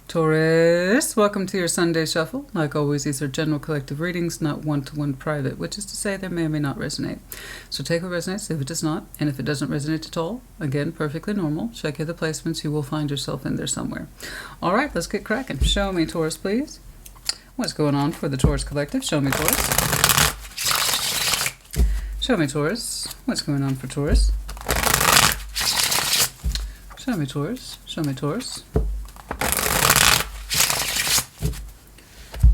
Taurus, welcome to your Sunday Shuffle. Like always, these are general collective readings, not one-to-one private, which is to say they may or may not resonate. So take what resonates, leave it does not, and if it doesn't resonate at all, again, perfectly normal. Check your other placements, you will find yourself in there somewhere. All right, let's get cracking. Show me, Taurus, please. What's going on for the Taurus collective? Show me, Taurus. Show me, Taurus. What's going on for Taurus? Show me, Taurus. Show me, Taurus.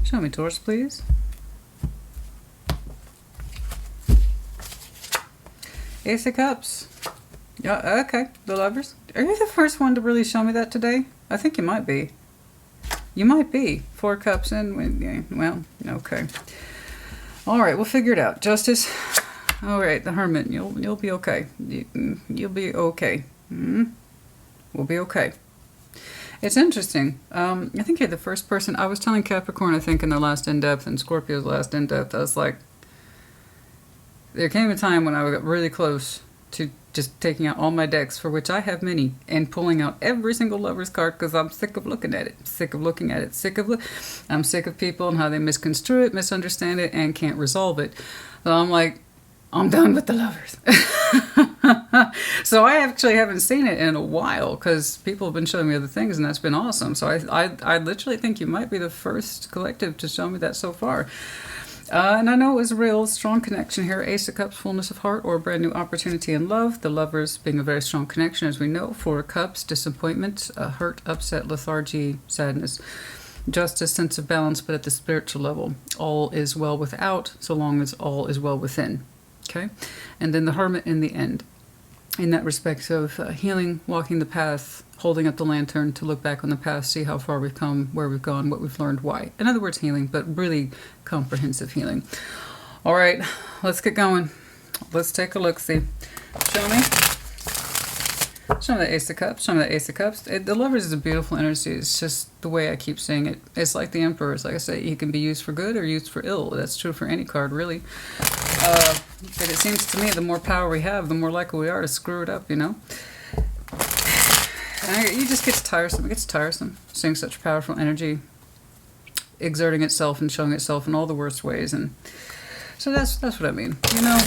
Show me, Taurus, please. Ace of Cups. Yeah, okay, the Lovers. Are you the first one to really show me that today? I think you might be. You might be. 4 Cups in. Well, okay. All right, we'll figure it out. Justice. All right, the Hermit. You'll be okay. You'll be okay. We'll be okay. It's interesting. I think you're the first person. I was telling Capricorn, I think, in their last in-depth, and Scorpio's last in-depth, I was like, there came a time when I got really close to just taking out all my decks, for which I have many, and pulling out every single Lover's card because I'm sick of looking at it. Sick of looking at it. I'm sick of people and how they misconstrue it, misunderstand it, and can't resolve it. So I'm like, I'm done with the Lovers. So I actually haven't seen it in a while because people have been showing me other things, and that's been awesome. So I literally think you might be the first collective to show me that so far. And I know it was a real strong connection here. Ace of Cups, fullness of heart, or a brand new opportunity in love. The Lovers being a very strong connection, as we know. 4 Cups, disappointment, hurt, upset, lethargy, sadness. Justice, sense of balance, but at the spiritual level. All is well without, so long as all is well within. Okay? And then the Hermit in the end. In that respect of healing, walking the path, holding up the lantern to look back on the past, see how far we've come, where we've gone, what we've learned, why. In other words, healing, but really comprehensive healing. All right, let's get going. Let's take a look-see. Show me. Show me the Ace of Cups. Show me the Ace of Cups. The Lovers is a beautiful energy. It's just the way I keep saying it. It's like the Emperor. It's like I say, he can be used for good or used for ill. That's true for any card, really. But it seems to me the more power we have, the more likely we are to screw it up, you know? You just get tiresome. It gets tiresome seeing such powerful energy exerting itself and showing itself in all the worst ways. And so that's what I mean, you know?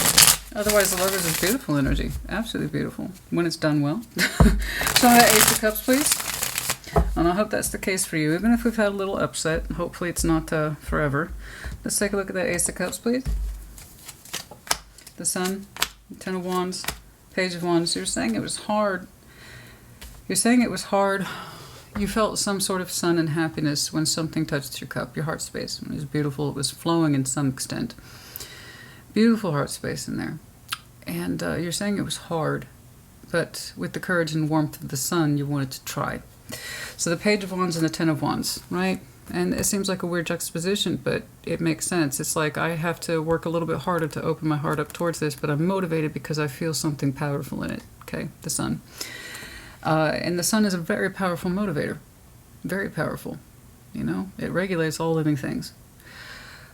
Otherwise, the Lovers is beautiful energy. Absolutely beautiful. When it's done well. Show me that Ace of Cups, please. And I hope that's the case for you. Even if we've had a little upset, hopefully it's not forever. Let's take a look at that Ace of Cups, please. The Sun, 10 of Wands, Page of Wands. You're saying it was hard. You're saying it was hard. You felt some sort of sun and happiness when something touched your cup, your heart space. It was beautiful. It was flowing in some extent. Beautiful heart space in there. And you're saying it was hard, but with the courage and warmth of the sun, you wanted to try. So the Page of Wands and the 10 of Wands, right? And it seems like a weird juxtaposition, but it makes sense. It's like I have to work a little bit harder to open my heart up towards this, but I'm motivated because I feel something powerful in it, okay? The sun. And the sun is a very powerful motivator. Very powerful. You know, it regulates all living things.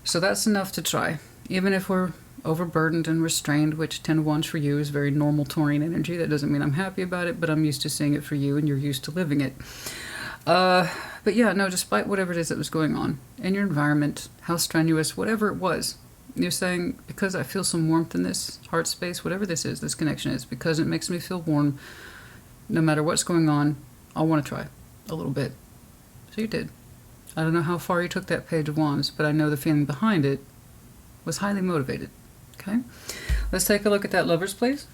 So that's enough to try. Even if we're overburdened and restrained, which 10 of Wands for you is very normal Taurian energy. That doesn't mean I'm happy about it, but I'm used to seeing it for you and you're used to living it. But yeah, no, despite whatever it is that was going on in your environment, how strenuous, whatever it was, you're saying, because I feel some warmth in this heart space, whatever this is, this connection is, because it makes me feel warm, no matter what's going on, I want to try a little bit. So you did. I don't know how far you took that Page of Wands, but I know the feeling behind it was highly motivated. Okay? Let's take a look at that Lovers, please.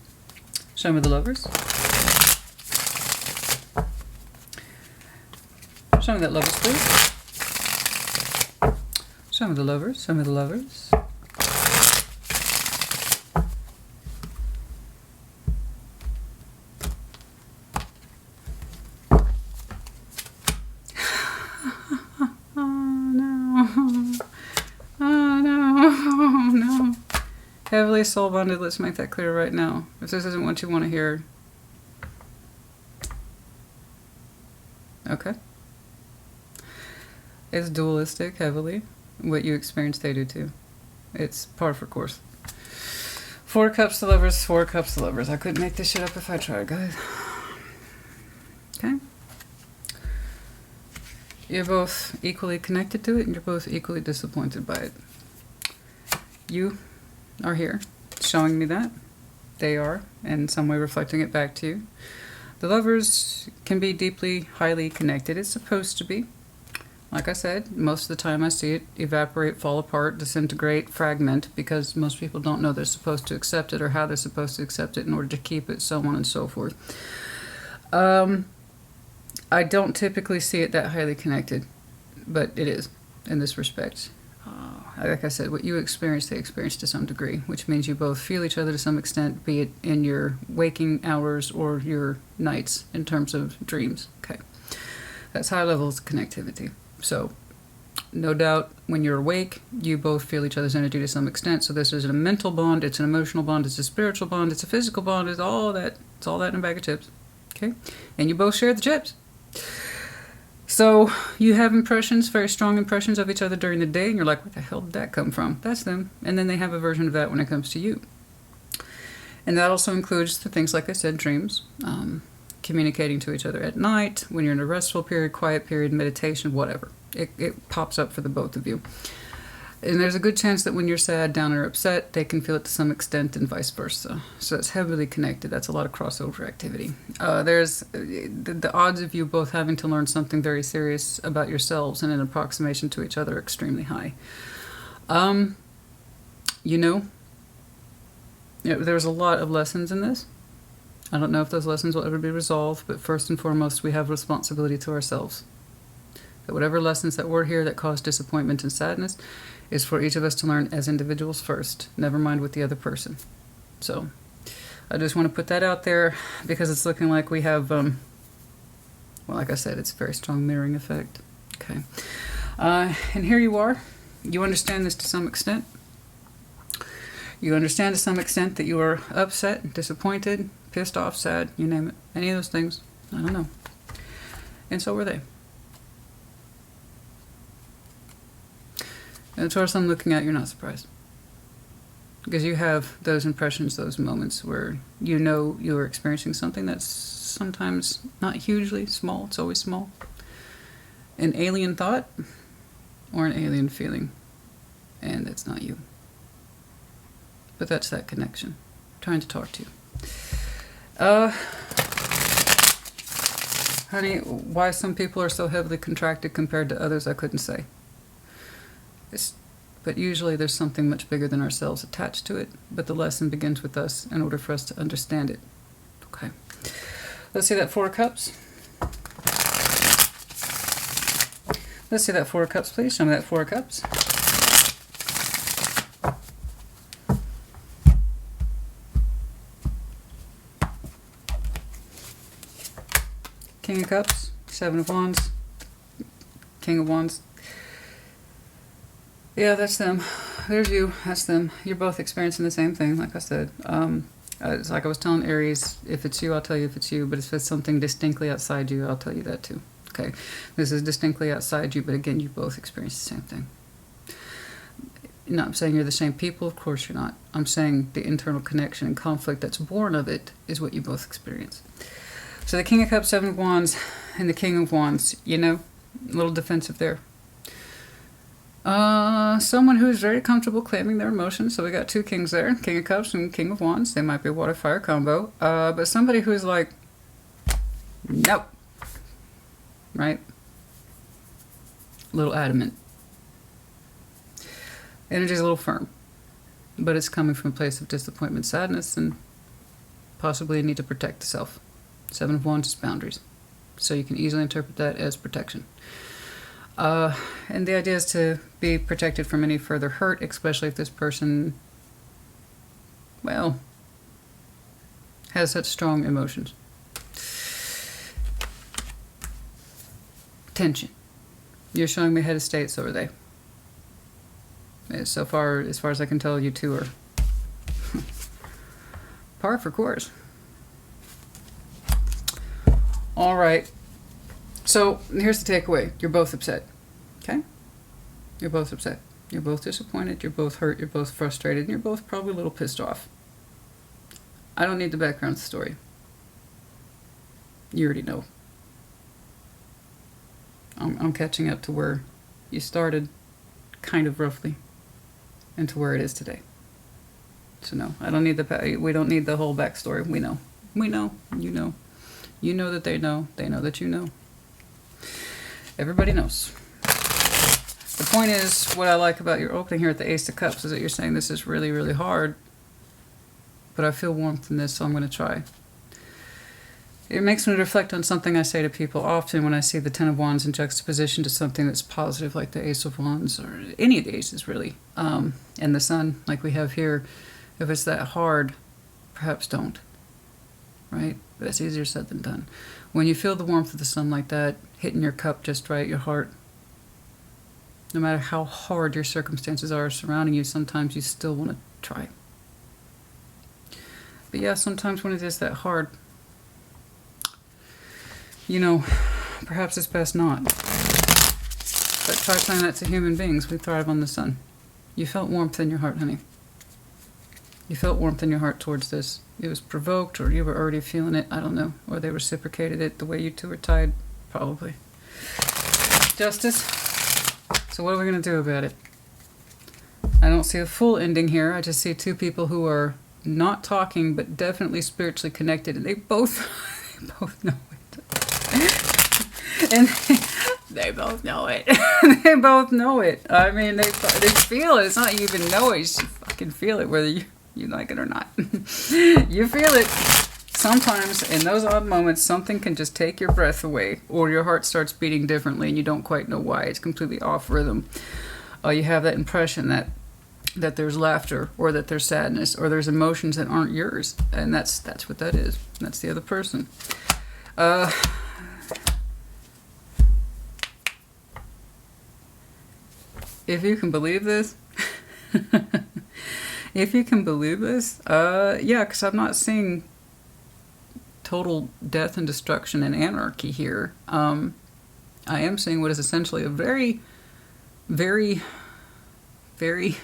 Show me the Lovers. Show me that Lovers, please. Show me the Lovers. Show me the Lovers. Heavily soul bonded, let's make that clear right now. If this isn't what you want to hear. Okay. It's dualistic, heavily. What you experience, they do too. It's par for course. 4 Cups to Lovers, 4 Cups to Lovers. I couldn't make this shit up if I tried, guys. Okay. You're both equally connected to it, and you're both equally disappointed by it. You are here, showing me that. They are, in some way reflecting it back to you. The lovers can be deeply, highly connected. It's supposed to be. Like I said, most of the time I see it evaporate, fall apart, disintegrate, fragment, because most people don't know they're supposed to accept it or how they're supposed to accept it in order to keep it, so on and so forth. I don't typically see it that highly connected, but it is in this respect. Like I said, what you experience, they experience to some degree, which means you both feel each other to some extent, be it in your waking hours or your nights in terms of dreams. Okay, that's high levels of connectivity. So, no doubt, when you're awake, you both feel each other's energy to some extent. So this is a mental bond, it's an emotional bond, it's a spiritual bond, it's a physical bond, it's all that. It's all that in a bag of chips. Okay, and you both share the chips. So you have impressions, very strong impressions of each other during the day, and you're like, where the hell did that come from? That's them. And then they have a version of that when it comes to you. And that also includes the things, like I said, dreams, communicating to each other at night, when you're in a restful period, quiet period, meditation, whatever. It pops up for the both of you. And there's a good chance that when you're sad, down, or upset, they can feel it to some extent, and vice versa. So it's heavily connected. That's a lot of crossover activity. There's the odds of you both having to learn something very serious about yourselves and an approximation to each other are extremely high. You know, there's a lot of lessons in this. I don't know if those lessons will ever be resolved, but first and foremost, we have responsibility to ourselves. That whatever lessons that were here that caused disappointment and sadness is for each of us to learn as individuals first, never mind with the other person. So I just want to put that out there because it's looking like we have, well, like I said, it's a very strong mirroring effect. Okay. And here you are. You understand this to some extent. You understand to some extent that you are upset, disappointed, pissed off, sad, you name it. Any of those things. I don't know. And so were they. And as far as I'm looking at, you're not surprised. Because you have those impressions, those moments where you know you're experiencing something that's sometimes not hugely small, it's always small. An alien thought or an alien feeling. And it's not you. But that's that connection. I'm trying to talk to you. Honey, why some people are so heavily contracted compared to others, I couldn't say. But usually there's something much bigger than ourselves attached to it. But the lesson begins with us in order for us to understand it. Okay. Let's see that Four of Cups. Let's see that Four of Cups, please. Show me that Four of Cups. King of Cups, Seven of Wands, King of Wands. Yeah, that's them. There's you. That's them. You're both experiencing the same thing, like I said. It's like I was telling Aries, if it's you, I'll tell you if it's you. But if it's something distinctly outside you, I'll tell you that too. Okay? This is distinctly outside you, but again, you both experience the same thing. No, I'm saying you're the same people. Of course you're not. I'm saying the internal connection and conflict that's born of it is what you both experience. So the King of Cups, Seven of Wands, and the King of Wands, you know, a little defensive there. Someone who is very comfortable claiming their emotions. So we got two kings there, King of Cups and King of Wands. They might be a water-fire combo. But somebody who's like, nope. Right? A little adamant. Energy's a little firm. But it's coming from a place of disappointment, sadness, and possibly a need to protect the self. Seven of Wands is boundaries. So you can easily interpret that as protection. And the idea is to be protected from any further hurt, especially if this person, well, has such strong emotions. Tension. You're showing me head of state, so are they. So far, as far as I can tell, you two are par for course. All right. So here's the takeaway. You're both upset. Okay? You're both upset. You're both disappointed. You're both hurt. You're both frustrated. And you're both probably a little pissed off. I don't need the background story. You already know. I'm catching up to where you started, kind of roughly, and to where it is today. So no, I don't need we don't need the whole backstory. We know, you know. You know that they know that you know. Everybody knows. The point is, what I like about your opening here at the Ace of Cups is that you're saying this is really, really hard, but I feel warmth in this, so I'm going to try. It makes me reflect on something I say to people often when I see the Ten of Wands in juxtaposition to something that's positive, like the Ace of Wands, or any of the aces, really, and the Sun, like we have here. If it's that hard, perhaps don't, right? But that's easier said than done. When you feel the warmth of the sun like that, hitting your cup just right, your heart, no matter how hard your circumstances are surrounding you, sometimes you still want to try. But yeah, sometimes when it is that hard, you know, perhaps it's best not. But try applying that to human beings. We thrive on the sun. You felt warmth in your heart, honey. You felt warmth in your heart towards this. It was provoked, or you were already feeling it, I don't know. Or they reciprocated it the way you two were tied, probably. Justice. So what are we going to do about it? I don't see a full ending here. I just see two people who are not talking, but definitely spiritually connected. And they both know it. And they both know it. They both know it. I mean, they feel it. It's not you even know it. You just fucking feel it, whether you like it or not. You feel it. Sometimes in those odd moments, something can just take your breath away, or your heart starts beating differently and you don't quite know why. It's completely off rhythm. You have that impression that there's laughter, or that there's sadness, or there's emotions that aren't yours, and that's what that is. That's the other person. If you can believe this. If you can believe this, yeah, because I'm not seeing total death and destruction and anarchy here. I am seeing what is essentially a very, very, very,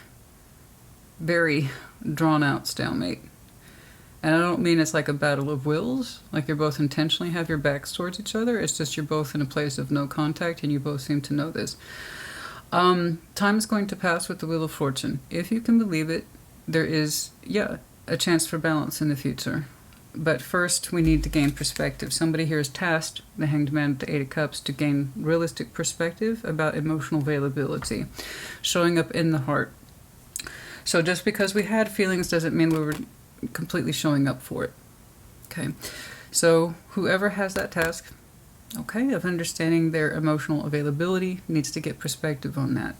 very drawn-out stalemate. And I don't mean it's like a battle of wills, like you're both intentionally have your backs towards each other. It's just you're both in a place of no contact, and you both seem to know this. Time is going to pass with the Wheel of Fortune. If you can believe it, there is, yeah, a chance for balance in the future. But first, we need to gain perspective. Somebody here is tasked, the Hanged Man with the Eight of Cups, to gain realistic perspective about emotional availability, showing up in the heart. So just because we had feelings doesn't mean we were completely showing up for it. Okay, so whoever has that task, okay, of understanding their emotional availability needs to get perspective on that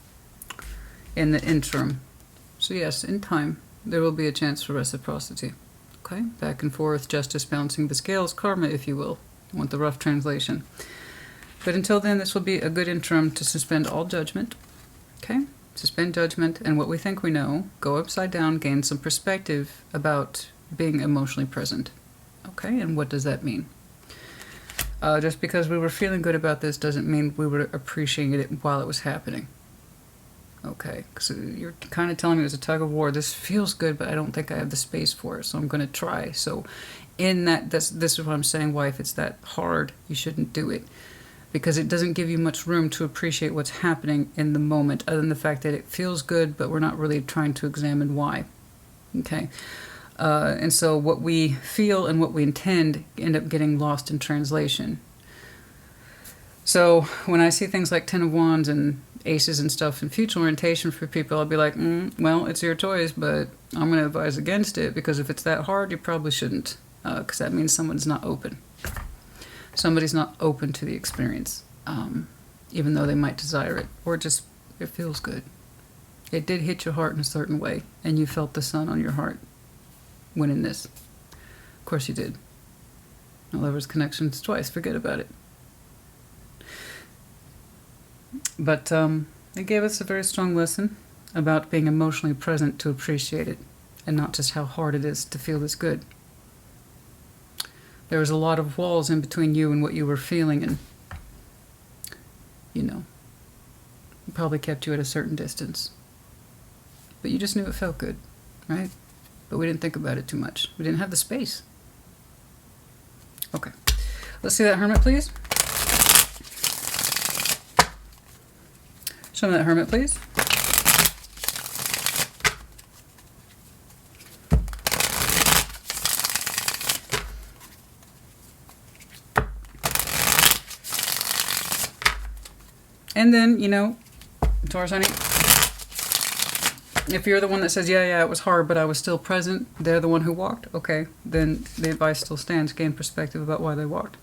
in the interim. So yes, in time, there will be a chance for reciprocity. Okay, back and forth, justice balancing the scales, karma, if you will. I want the rough translation. But until then, this will be a good interim to suspend all judgment. Okay, suspend judgment, and what we think we know, go upside down, gain some perspective about being emotionally present. Okay, and what does that mean? Just because we were feeling good about this doesn't mean we were appreciating it while it was happening. Okay, so you're kind of telling me it was a tug of war. This feels good, but I don't think I have the space for it, so I'm going to try. So in that, this is what I'm saying, why if it's that hard, you shouldn't do it. Because it doesn't give you much room to appreciate what's happening in the moment, other than the fact that it feels good, but we're not really trying to examine why. Okay, and so what we feel and what we intend end up getting lost in translation. So when I see things like Ten of Wands and Aces and stuff in future orientation for people, I'll be like, well, it's your choice, but I'm going to advise against it, because if it's that hard, you probably shouldn't, because that means someone's not open. Somebody's not open to the experience, even though they might desire it, or just it feels good. It did hit your heart in a certain way, and you felt the sun on your heart when in this. Of course you did. No lovers connections twice, forget about it. But it gave us a very strong lesson about being emotionally present to appreciate it, and not just how hard it is to feel this good. There was a lot of walls in between you and what you were feeling, and, you know, it probably kept you at a certain distance. But you just knew it felt good, right? But we didn't think about it too much. We didn't have the space. Okay. Let's see that Hermit, please. Show me that Hermit, please. And then, you know, Taurus, honey, if you're the one that says, yeah, it was hard, but I was still present, they're the one who walked, okay, then the advice still stands. Gain perspective about why they walked.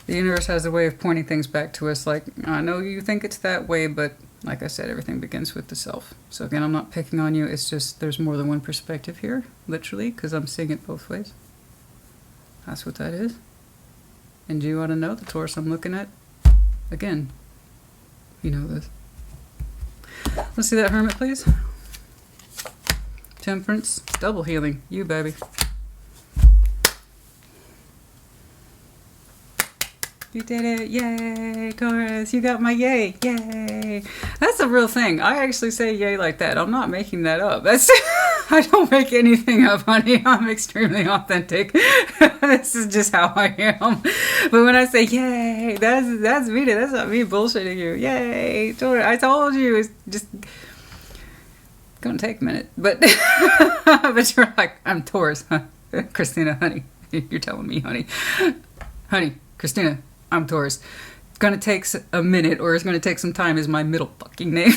The universe has a way of pointing things back to us, like, I know you think it's that way, but like I said, everything begins with the self. So again, I'm not picking on you, it's just there's more than one perspective here, literally, because I'm seeing it both ways. That's what that is. And do you want to know the Taurus I'm looking at? Again, you know this. Let's see that Hermit, please. Temperance, double healing. You, baby. You did it. Yay, Taurus. You got my yay. Yay. That's a real thing. I actually say yay like that. I'm not making that up. That's I don't make anything up, honey. I'm extremely authentic. This is just how I am. But when I say yay, that's me. That's not me bullshitting you. Yay, Taurus. I told you. It's just gonna take a minute. But but you're like, I'm Taurus. Huh? Christina, honey. You're telling me, honey. Honey, Christina. I'm Taurus. It's gonna take a minute, or it's gonna take some time is my middle fucking name.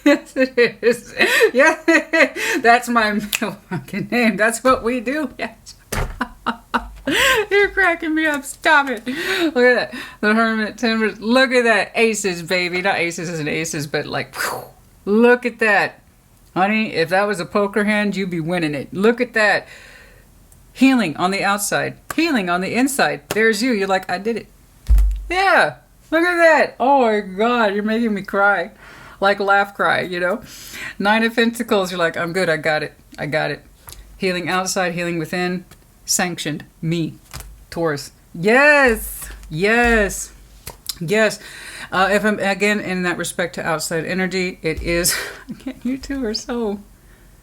Yes, it is. Yeah, that's my middle fucking name. That's what we do. Yes. You're cracking me up. Stop it. Look at that. The Hermit, Temperance. Look at that. Aces, baby. Not aces as in aces, but like, whew. Look at that. Honey, if that was a poker hand, you'd be winning it. Look at that. Healing on the outside. Healing on the inside. There's you. You're like, I did it. Yeah. Look at that. Oh my God. You're making me cry. Like laugh cry, you know. 9 of Pentacles. You're like, I'm good. I got it. I got it. Healing outside. Healing within. Sanctioned. Me. Taurus. Yes. Yes. Yes. If I'm, again, in that respect to outside energy, it is, again, you two are so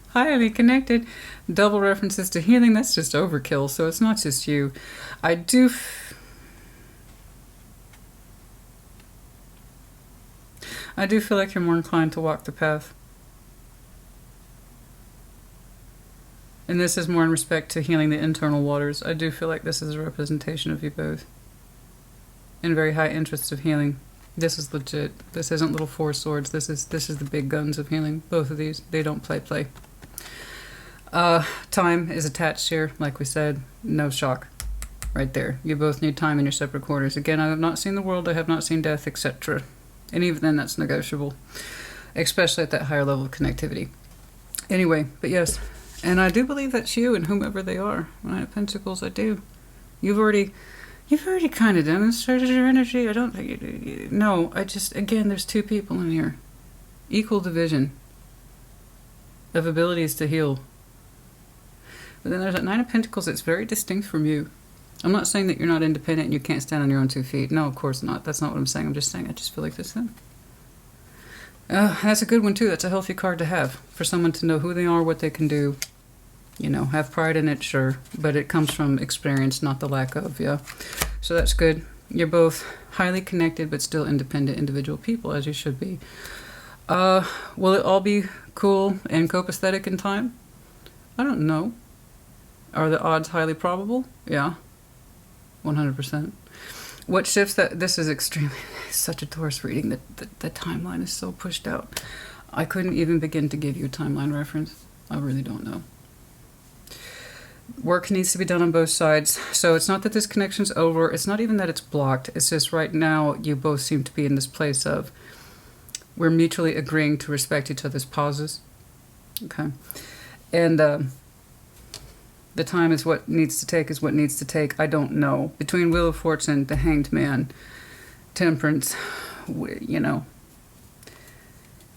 highly connected. Double references to healing, that's just overkill, so it's not just you. I do feel like you're more inclined to walk the path. And this is more in respect to healing the internal waters. I do feel like this is a representation of you both. In very high interests of healing. This is legit. This isn't little 4 swords. This is the big guns of healing. Both of these, they don't play. Time is attached here, like we said. No shock. Right there. You both need time in your separate quarters. Again, I have not seen the world. I have not seen death, etc. And even then, that's negotiable. Especially at that higher level of connectivity. Anyway, but yes. And I do believe that's you and whomever they are. 9 of Pentacles, I do. You've already kind of demonstrated your energy. I don't think you no, I just, again, there's 2 people in here. Equal division of abilities to heal. But then there's that 9 of Pentacles that's very distinct from you. I'm not saying that you're not independent and you can't stand on your own 2 feet. No, of course not. That's not what I'm saying. I'm just saying I just feel like this thing. That's a good one too. That's a healthy card to have. For someone to know who they are, what they can do. You know, have pride in it, sure. But it comes from experience, not the lack of, yeah. So that's good. You're both highly connected but still independent individual people, as you should be. Will it all be cool and copacetic in time? I don't know. Are the odds highly probable? Yeah. 100%. What shifts that? This is extremely, such a Taurus reading. The timeline is so pushed out. I couldn't even begin to give you a timeline reference. I really don't know. Work needs to be done on both sides. So it's not that this connection's over. It's not even that it's blocked. It's just right now you both seem to be in this place of we're mutually agreeing to respect each other's pauses. Okay. And the time is what needs to take. I don't know. Between Wheel of Fortune, the Hanged Man, Temperance, you know,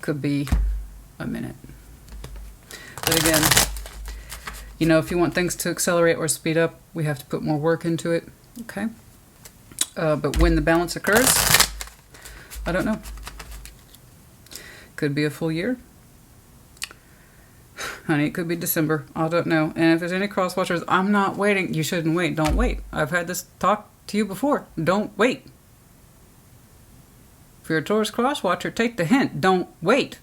could be a minute. But again, you know, if you want things to accelerate or speed up, we have to put more work into it. Okay. But when the balance occurs, I don't know. Could be a full year. Honey, it could be December. I don't know. And if there's any cross watchers, I'm not waiting. You shouldn't wait. Don't wait. I've had this talk to you before. Don't wait. If you're a Taurus cross watcher, take the hint. Don't wait.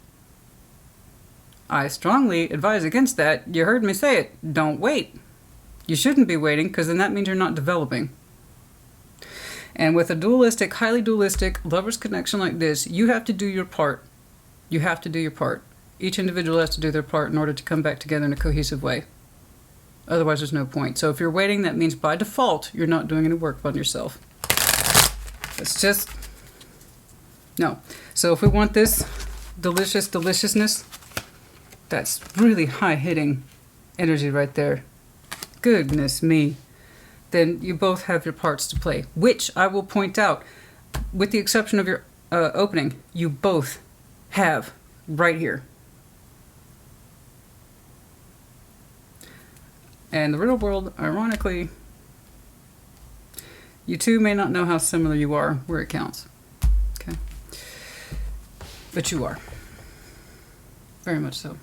I strongly advise against that. You heard me say it. Don't wait. You shouldn't be waiting, because then that means you're not developing. And with a dualistic, highly dualistic lover's connection like this, you have to do your part. You have to do your part. Each individual has to do their part in order to come back together in a cohesive way. Otherwise, there's no point. So if you're waiting, that means by default, you're not doing any work on yourself. It's just... no. So if we want this delicious deliciousness, that's really high-hitting energy right there. Goodness me. Then you both have your parts to play, which I will point out, with the exception of your opening, you both have right here. And the real world, ironically, you two may not know how similar you are where it counts. Okay? But you are. Very much so.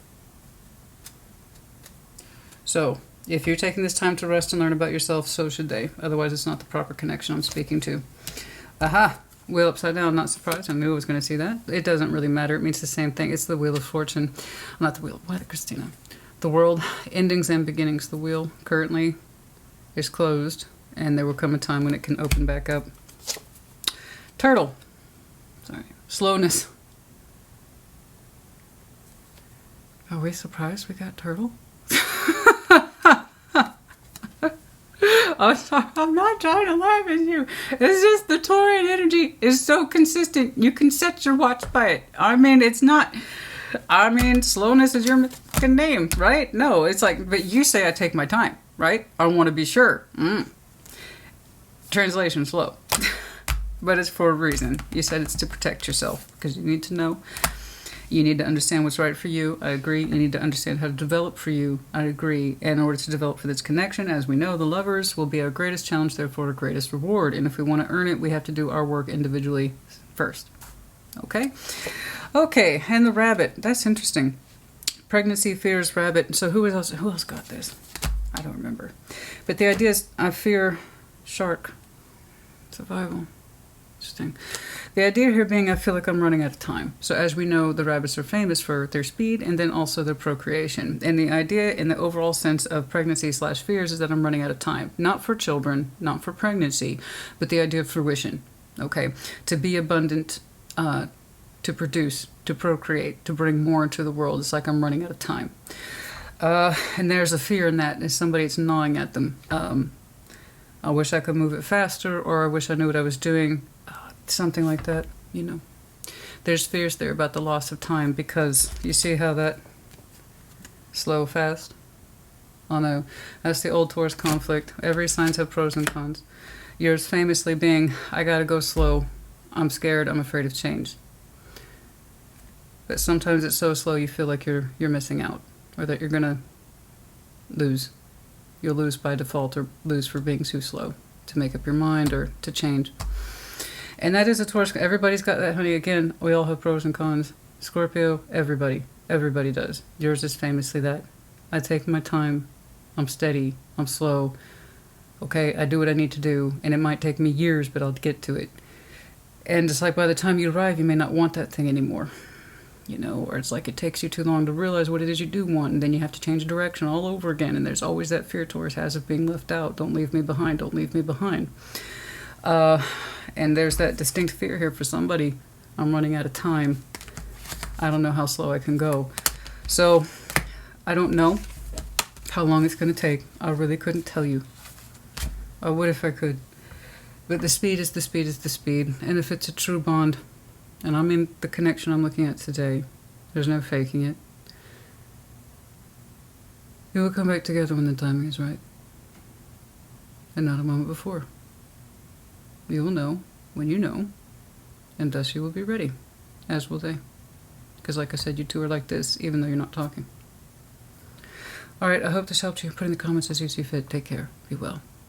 So, if you're taking this time to rest and learn about yourself, so should they. Otherwise, it's not the proper connection I'm speaking to. Aha! Wheel upside down. Not surprised. I knew I was going to see that. It doesn't really matter. It means the same thing. It's the Wheel of Fortune. Not the Wheel. What, Christina? The world, endings and beginnings. The wheel currently is closed, and there will come a time when it can open back up. Turtle. Sorry. Slowness. Are we surprised we got turtle? I'm not trying to laugh at you. It's just the Taurian energy is so consistent. You can set your watch by it. I mean, it's not... I mean, slowness is your fucking name, right? No, it's like... But you say I take my time, right? I want to be sure. Translation, slow. But it's for a reason. You said it's to protect yourself, because you need to know. You need to understand what's right for you. I agree. You need to understand how to develop for you. I agree. And in order to develop for this connection, as we know, the lovers will be our greatest challenge, therefore our greatest reward. And if we want to earn it, we have to do our work individually first. Okay? Okay, and the rabbit. That's interesting. Pregnancy, fears, rabbit. So who else got this? I don't remember. But the idea is, I fear shark. Survival. Interesting. The idea here being, I feel like I'm running out of time. So as we know, the rabbits are famous for their speed and then also their procreation. And the idea in the overall sense of pregnancy/fears is that I'm running out of time. Not for children, not for pregnancy, but the idea of fruition. Okay? To be abundant, to produce, to procreate, to bring more into the world. It's like I'm running out of time. And there's a fear in that. As somebody that's gnawing at them. I wish I could move it faster, or I wish I knew what I was doing. Something like that, you know. There's fears there about the loss of time, because you see how that slow, fast? Oh no, that's the old Taurus conflict. Every signs have pros and cons. Yours famously being, I gotta go slow. I'm scared, I'm afraid of change. But sometimes it's so slow you feel like you're missing out, or that you're gonna lose. You'll lose by default, or lose for being too slow to make up your mind or to change. And that is a Taurus. Everybody's got that, honey. Again, we all have pros and cons. Scorpio, everybody. Everybody does. Yours is famously that. I take my time. I'm steady. I'm slow. Okay, I do what I need to do. And it might take me years, but I'll get to it. And it's like by the time you arrive, you may not want that thing anymore. You know, or it's like it takes you too long to realize what it is you do want, and then you have to change direction all over again. And there's always that fear Taurus has of being left out. Don't leave me behind. Don't leave me behind. And there's that distinct fear here for somebody. I'm running out of time. I don't know how slow I can go. So, I don't know how long it's going to take. I really couldn't tell you. I would if I could. But the speed is the speed is the speed. And if it's a true bond, and I mean the connection I'm looking at today, there's no faking it. You will come back together when the timing is right. And not a moment before. You will know when you know, and thus you will be ready, as will they. Because like I said, you two are like this, even though you're not talking. Alright, I hope this helped you. Put in the comments as you see fit. Take care. Be well.